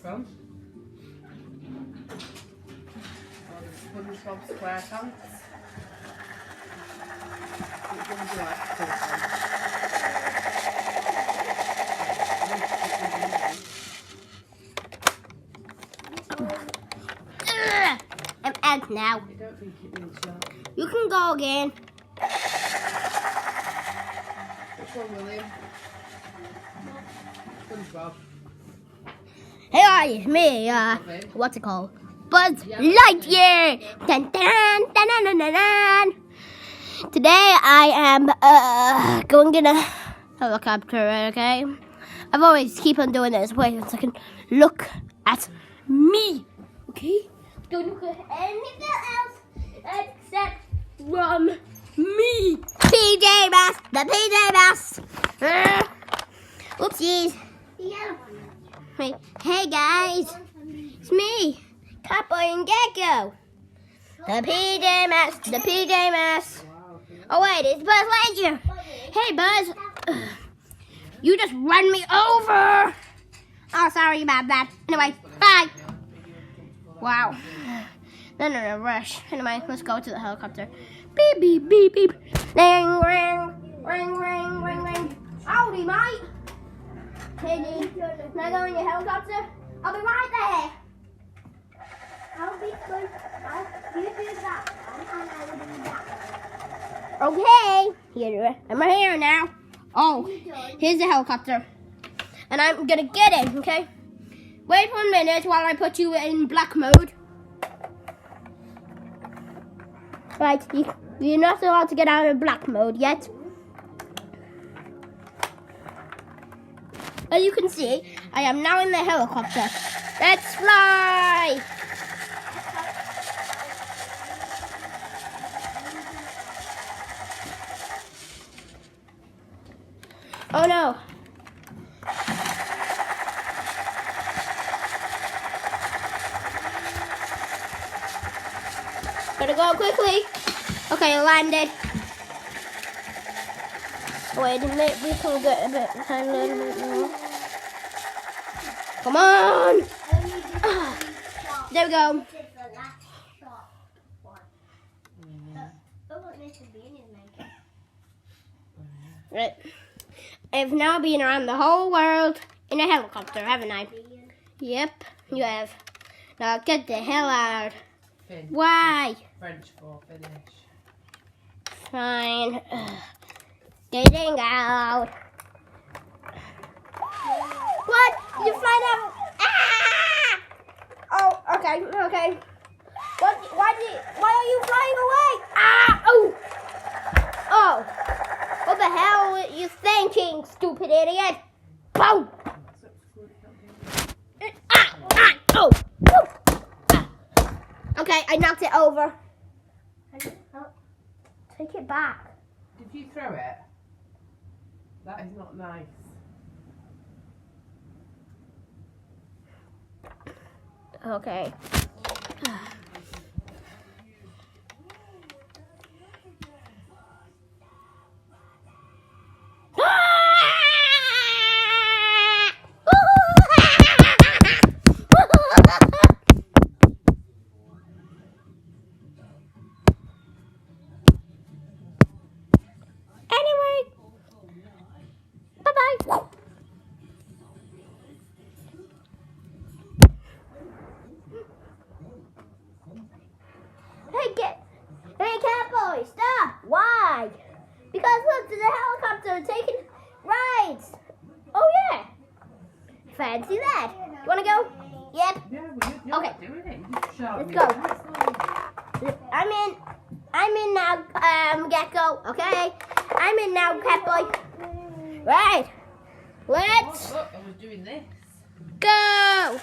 from? Oh, the SpongeBob SquarePants. Which one do you like to pull from? I'm out now. I don't think it needs that. You can go again. Which one, William? SpongeBob. Hey, it's me. What's it called? Buzz Lightyear. Dun, dun, dun, dun, dun, dun, dun. Today I am going in a helicopter. Okay. I've always keep on doing this. Wait a second. Look at me. Okay. Don't look at anything else except from me. PJ Masks. The PJ Masks. Oopsies. Wait. Hey guys, it's me, Catboy and Gecko. The PJ Masks, the PJ Masks. Oh wait, it's Buzz Lightyear. Hey Buzz, you just run me over. Oh, sorry about that. Anyway, bye. Wow. No, rush. Anyway, let's go to the helicopter. Beep, beep, beep, beep. Ring, ring, ring, ring, ring, ring. Howdy, mate. Hey, can I go in your helicopter? I'll be right there. I'll be good. You do that. And I will do that. Okay. Here, I'm right here now. Oh, here's the helicopter. And I'm going to get it, okay? Wait 1 minute while I put you in black mode. Right, you're not allowed to get out of black mode yet. As you can see, I am now in the helicopter. Let's fly! Oh no! Gotta go quickly. Okay, I landed. Wait a minute, we can get a little bit more. Come on! There we go. Right. I've now been around the whole world in a helicopter, haven't I? Yep, you have. Now get the hell out. Fin. Why? French for finish. Fine. Getting out. What? You fly down? Ah! Oh, okay. Why are you flying away? Ah! Oh! Oh! What the hell are you thinking, stupid idiot? Boom! Oh! Okay, I knocked it over. Take it back. Did you throw it? That is not nice. Okay. Hey, Catboy, stop! Why? Because look, there's a helicopter taking rides. Oh yeah. Fancy that. You wanna go? Yep. Yeah, well, you're Okay. not doing it. You just shout Let's me. go. I'm in now, Gecko. Okay. I'm in now, Catboy. Right. Let's Look, I was doing this. go.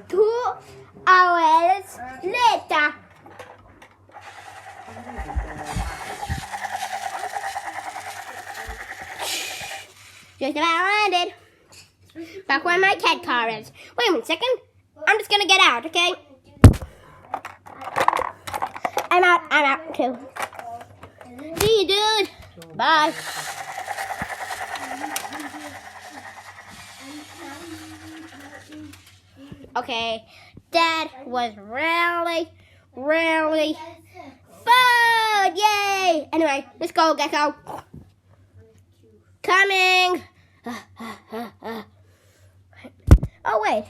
2 hours later. Just about landed. Back where my cat car is. Wait 1 second. I'm just gonna get out, okay? I'm out too. See you, dude. Bye. Okay, that was really, really fun! Yay! Anyway, let's go, Gecko. Coming! Oh, wait.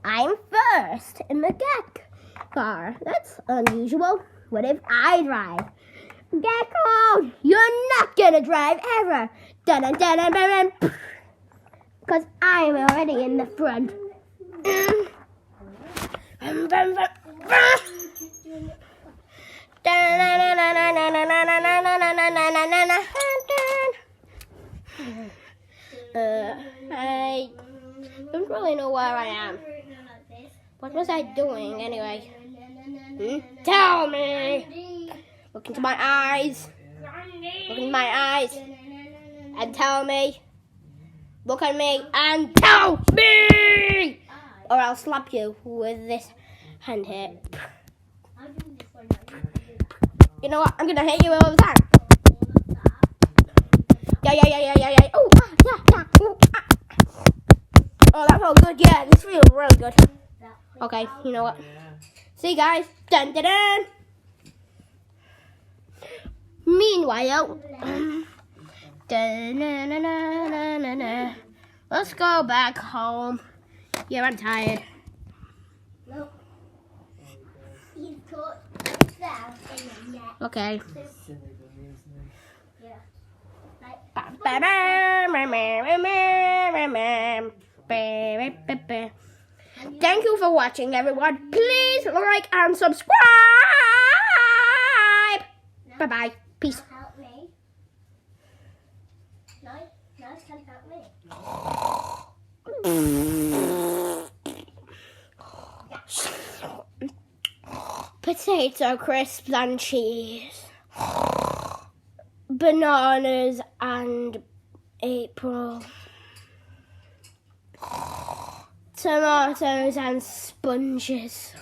I'm first in the Gecko car. That's unusual. What if I drive? Gecko, you're not gonna drive ever. Dun dun dun dun dun dun. Because I'm already in the front. I don't really know where I am. What was I doing anyway? Tell me! Look into my eyes. Look into my eyes. And tell me. Look at me and tell me! Or I'll slap you with this hand here. You know what? I'm gonna hit you all the time. Yeah. Oh, yeah. Ooh, ah. Oh, that felt good. Yeah, this feels really good. Okay, you know what? See, guys. Dun dun dun. Meanwhile, let's go back home. Yeah, I'm tired. Look. He's caught himself in the net. Okay. Yeah. Thank you for watching, everyone. Please like and subscribe. Bye-bye. Peace. Help me. No, can help me. Potato crisps and cheese. Bananas and April. Tomatoes and sponges.